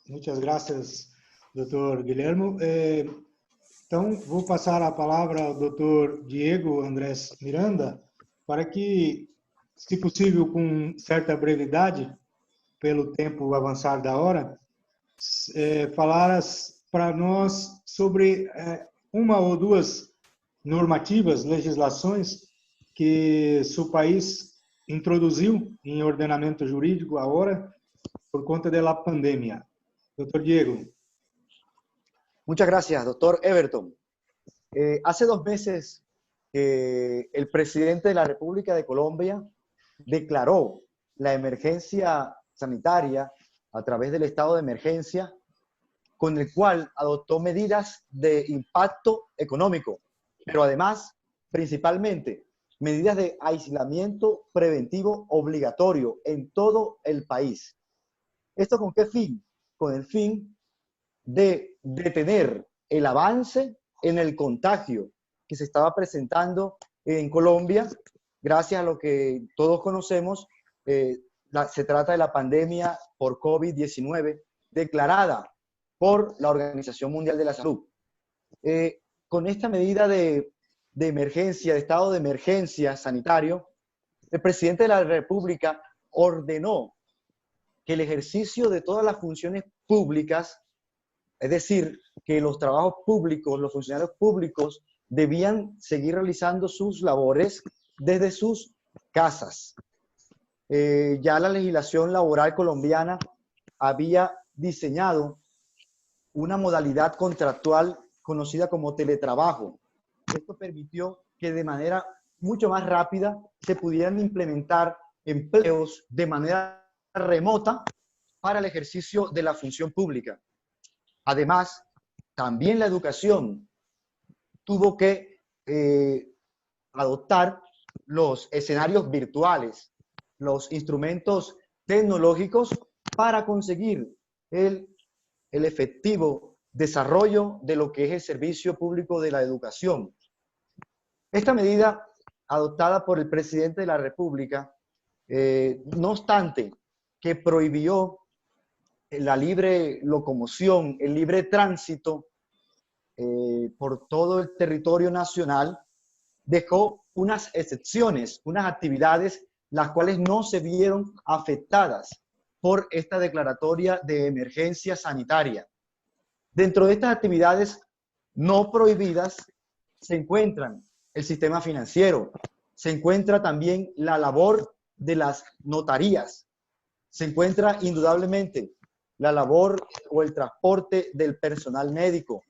Muitas graças, doutor Guilherme. Então, vou passar a palavra ao doutor Diego Andrés Miranda, para que, se possível, com certa brevidade, pelo tempo avançar da hora, falaras para nós sobre uma ou duas normativas, legislações que seu país introduziu em ordenamento jurídico agora por conta da pandemia. Doutor Diego. Muchas gracias, doctor Everton. Hace 2 meses que el presidente de la República de Colombia declaró la emergencia sanitaria a través del estado de emergencia, con el cual adoptó medidas de impacto económico, pero además, principalmente, medidas de aislamiento preventivo obligatorio en todo el país. ¿Esto con qué fin? Con el fin de detener el avance en el contagio que se estaba presentando en Colombia, gracias a lo que todos conocemos, se trata de la pandemia por COVID-19 declarada por la Organización Mundial de la Salud. Con esta medida de emergencia, de estado de emergencia sanitario, el presidente de la República ordenó que el ejercicio de todas las funciones públicas, es decir, que los trabajos públicos, los funcionarios públicos debían seguir realizando sus labores desde sus casas. Ya la legislación laboral colombiana había diseñado una modalidad contractual conocida como teletrabajo. Esto permitió que de manera mucho más rápida se pudieran implementar empleos de manera remota para el ejercicio de la función pública. Además, también la educación tuvo que adoptar los escenarios virtuales, los instrumentos tecnológicos para conseguir el efectivo desarrollo de lo que es el servicio público de la educación. Esta medida adoptada por el presidente de la República, no obstante que prohibió la libre locomoción, el libre tránsito por todo el territorio nacional, dejó unas excepciones, unas actividades las cuales no se vieron afectadas por esta declaratoria de emergencia sanitaria. Dentro de estas actividades no prohibidas se encuentran el sistema financiero, se encuentra también la labor de las notarías, se encuentra indudablemente la labor o el transporte del personal médico.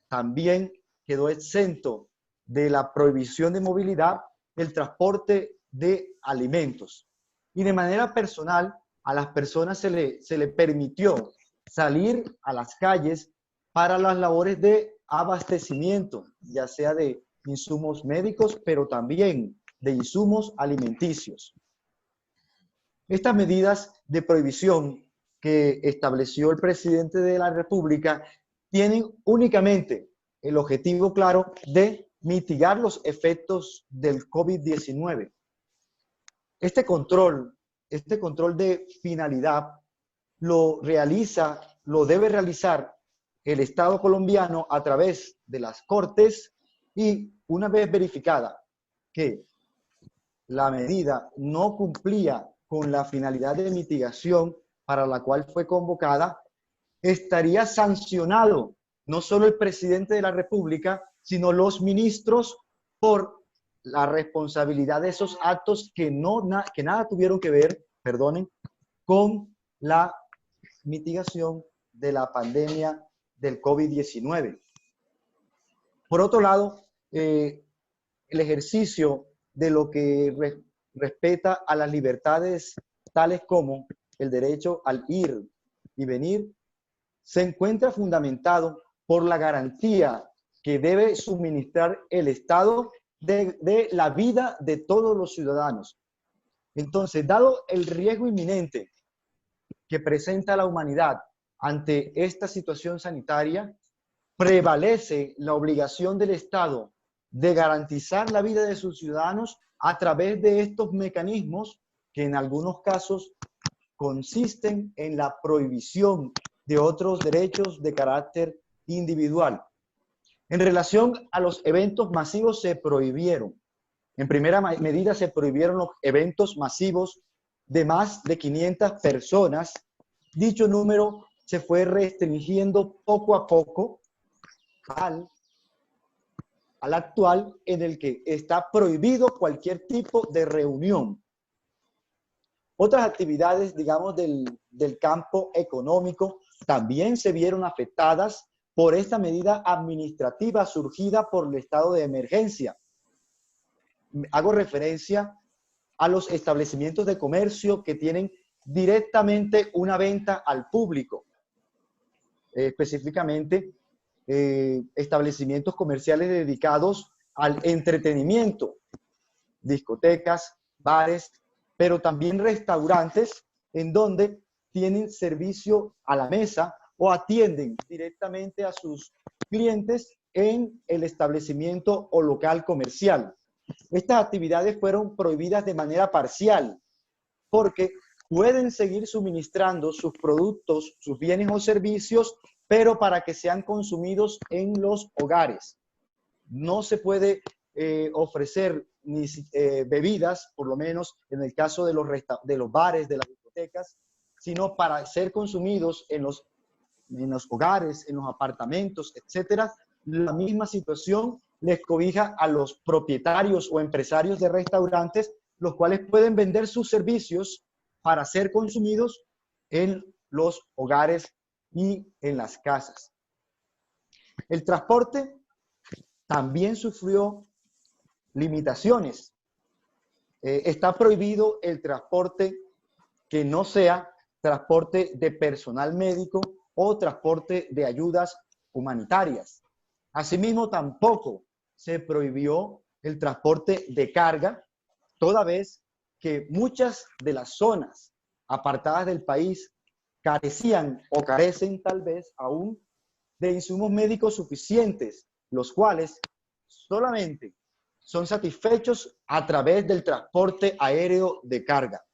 También quedó exento de la prohibición de movilidad el transporte de alimentos. Y de manera personal, a las personas se le permitió salir a las calles para las labores de abastecimiento, ya sea de insumos médicos, pero también de insumos alimenticios. Estas medidas de prohibición que estableció el presidente de la República tienen únicamente el objetivo claro de mitigar los efectos del COVID-19. Este control de finalidad lo debe realizar el Estado colombiano a través de las Cortes y una vez verificada que la medida no cumplía con la finalidad de mitigación para la cual fue convocada, estaría sancionado no solo el presidente de la República, sino los ministros por la responsabilidad de esos actos que nada tuvieron que ver, con la mitigación de la pandemia del COVID-19. Por otro lado, el ejercicio de lo que respeta a las libertades tales como el derecho al ir y venir, se encuentra fundamentado por la garantía que debe suministrar el Estado de la vida de todos los ciudadanos. Entonces, dado el riesgo inminente que presenta la humanidad ante esta situación sanitaria, prevalece la obligación del Estado de garantizar la vida de sus ciudadanos a través de estos mecanismos que en algunos casos consisten en la prohibición de otros derechos de carácter individual. En relación a los eventos masivos se prohibieron. En primera medida se prohibieron los eventos masivos de más de 500 personas. Dicho número se fue restringiendo poco a poco al actual, en el que está prohibido cualquier tipo de reunión. Otras actividades, digamos, del campo económico también se vieron afectadas por esta medida administrativa surgida por el estado de emergencia. Hago referencia a los establecimientos de comercio que tienen directamente una venta al público. Específicamente, establecimientos comerciales dedicados al entretenimiento, discotecas, bares, pero también restaurantes en donde tienen servicio a la mesa o atienden directamente a sus clientes en el establecimiento o local comercial. Estas actividades fueron prohibidas de manera parcial porque pueden seguir suministrando sus productos, sus bienes o servicios, pero para que sean consumidos en los hogares. No se puede ofrecer ni bebidas, por lo menos en el caso de los bares, de las discotecas, sino para ser consumidos en los hogares, en los apartamentos, etcétera. La misma situación les cobija a los propietarios o empresarios de restaurantes, los cuales pueden vender sus servicios para ser consumidos en los hogares y en las casas. El transporte también sufrió limitaciones. Está prohibido el transporte que no sea transporte de personal médico o transporte de ayudas humanitarias. Asimismo, tampoco se prohibió el transporte de carga, toda vez que muchas de las zonas apartadas del país carecían o carecen tal vez aún de insumos médicos suficientes, los cuales solamente son satisfechos a través del transporte aéreo de carga.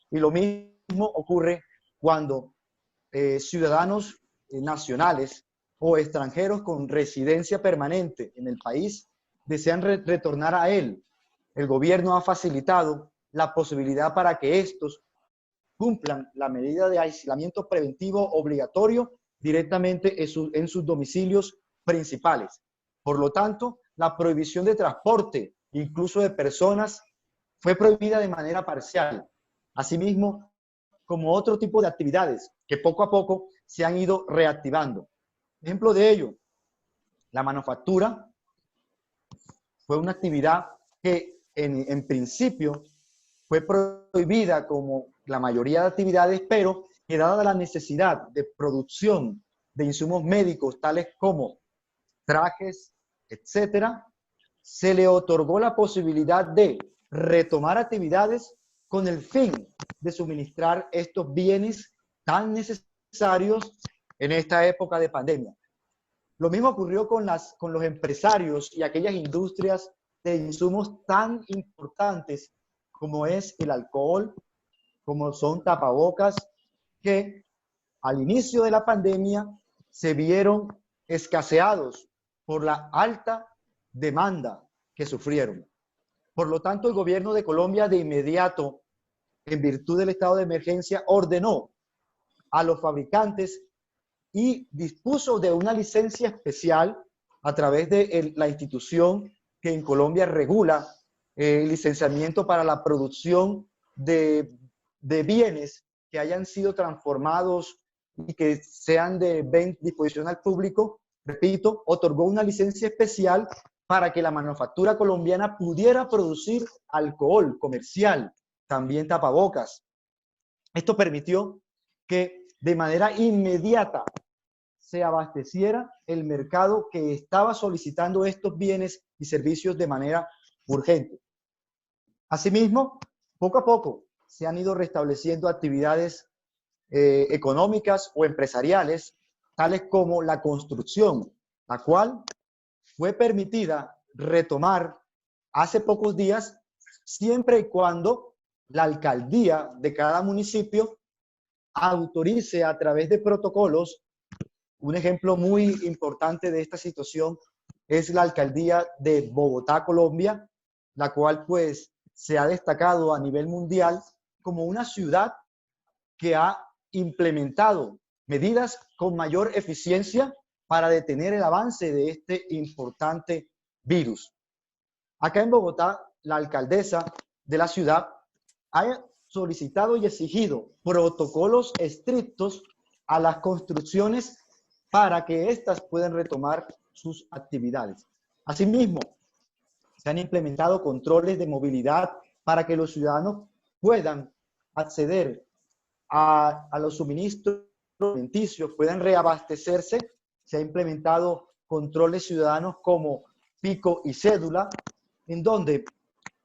Y lo mismo ocurre cuando ciudadanos nacionales o extranjeros con residencia permanente en el país desean retornar a él. El gobierno ha facilitado la posibilidad para que estos cumplan la medida de aislamiento preventivo obligatorio directamente en sus domicilios principales. Por lo tanto, la prohibición de transporte, incluso de personas, fue prohibida de manera parcial. Asimismo, como otro tipo de actividades que poco a poco se han ido reactivando. Ejemplo de ello, la manufactura fue una actividad que en principio fue prohibida como la mayoría de actividades, pero que dada la necesidad de producción de insumos médicos tales como trajes, etcétera, se le otorgó la posibilidad de retomar actividades con el fin de suministrar estos bienes tan necesarios en esta época de pandemia. Lo mismo ocurrió con los empresarios y aquellas industrias de insumos tan importantes como es el alcohol, como son tapabocas, que al inicio de la pandemia se vieron escaseados por la alta demanda que sufrieron. Por lo tanto, el gobierno de Colombia de inmediato, en virtud del estado de emergencia, ordenó a los fabricantes y dispuso de una licencia especial a través de la institución que en Colombia regula el licenciamiento para la producción de bienes que hayan sido transformados y que sean de disposición al público. Repito, otorgó una licencia especial para que la manufactura colombiana pudiera producir alcohol comercial, también tapabocas. Esto permitió que de manera inmediata se abasteciera el mercado que estaba solicitando estos bienes y servicios de manera urgente. Asimismo, poco a poco se han ido restableciendo actividades económicas o empresariales, tales como la construcción, la cual fue permitida retomar hace pocos días, siempre y cuando la alcaldía de cada municipio autorice a través de protocolos. Un ejemplo muy importante de esta situación es la alcaldía de Bogotá, Colombia, la cual pues se ha destacado a nivel mundial como una ciudad que ha implementado medidas con mayor eficiencia para detener el avance de este importante virus. Acá en Bogotá, la alcaldesa de la ciudad ha solicitado y exigido protocolos estrictos a las construcciones para que éstas puedan retomar sus actividades. Asimismo, se han implementado controles de movilidad para que los ciudadanos puedan acceder a los suministros alimenticios, puedan reabastecerse. Se ha implementado controles ciudadanos como pico y cédula, en donde,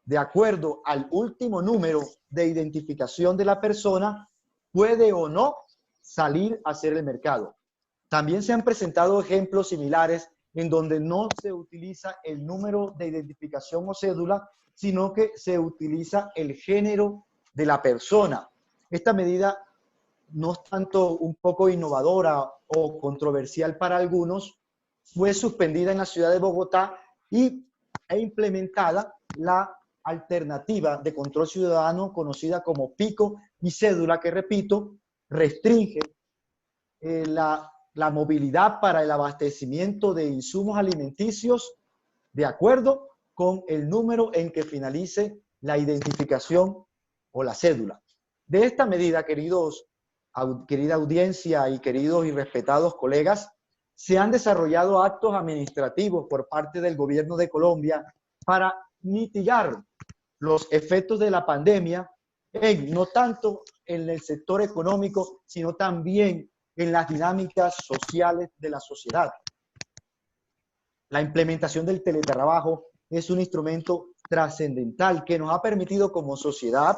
de acuerdo al último número de identificación de la persona, puede o no salir a hacer el mercado. También se han presentado ejemplos similares en donde no se utiliza el número de identificación o cédula, sino que se utiliza el género de la persona. Esta medida no es tanto un poco innovadora o controversial para algunos, fue suspendida en la ciudad de Bogotá e implementada la alternativa de control ciudadano conocida como pico y cédula, que repito, restringe la movilidad para el abastecimiento de insumos alimenticios de acuerdo con el número en que finalice la identificación o la cédula. De esta medida, querida audiencia y queridos y respetados colegas, se han desarrollado actos administrativos por parte del gobierno de Colombia para mitigar los efectos de la pandemia, no tanto en el sector económico, sino también en las dinámicas sociales de la sociedad. La implementación del teletrabajo es un instrumento trascendental que nos ha permitido como sociedad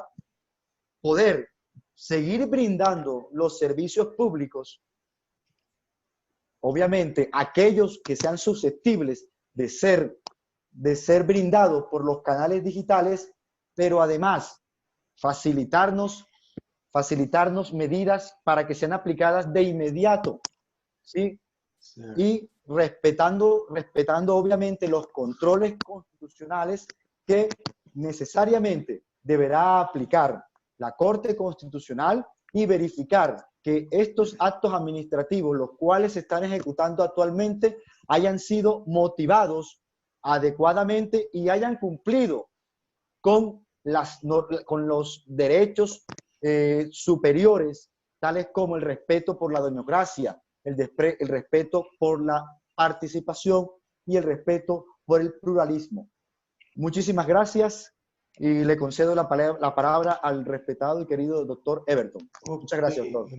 poder seguir brindando los servicios públicos, obviamente aquellos que sean susceptibles de ser brindados por los canales digitales, pero además facilitarnos medidas para que sean aplicadas de inmediato, ¿sí? Sí. Y respetando obviamente los controles constitucionales que necesariamente deberá aplicar la Corte Constitucional y verificar que estos actos administrativos, los cuales se están ejecutando actualmente, hayan sido motivados adecuadamente y hayan cumplido con los derechos superiores, tales como el respeto por la democracia, el respeto por la participación y el respeto por el pluralismo. Muchísimas gracias y le concedo la palabra al respetado y querido doctor Everton. Muchas gracias, doctor.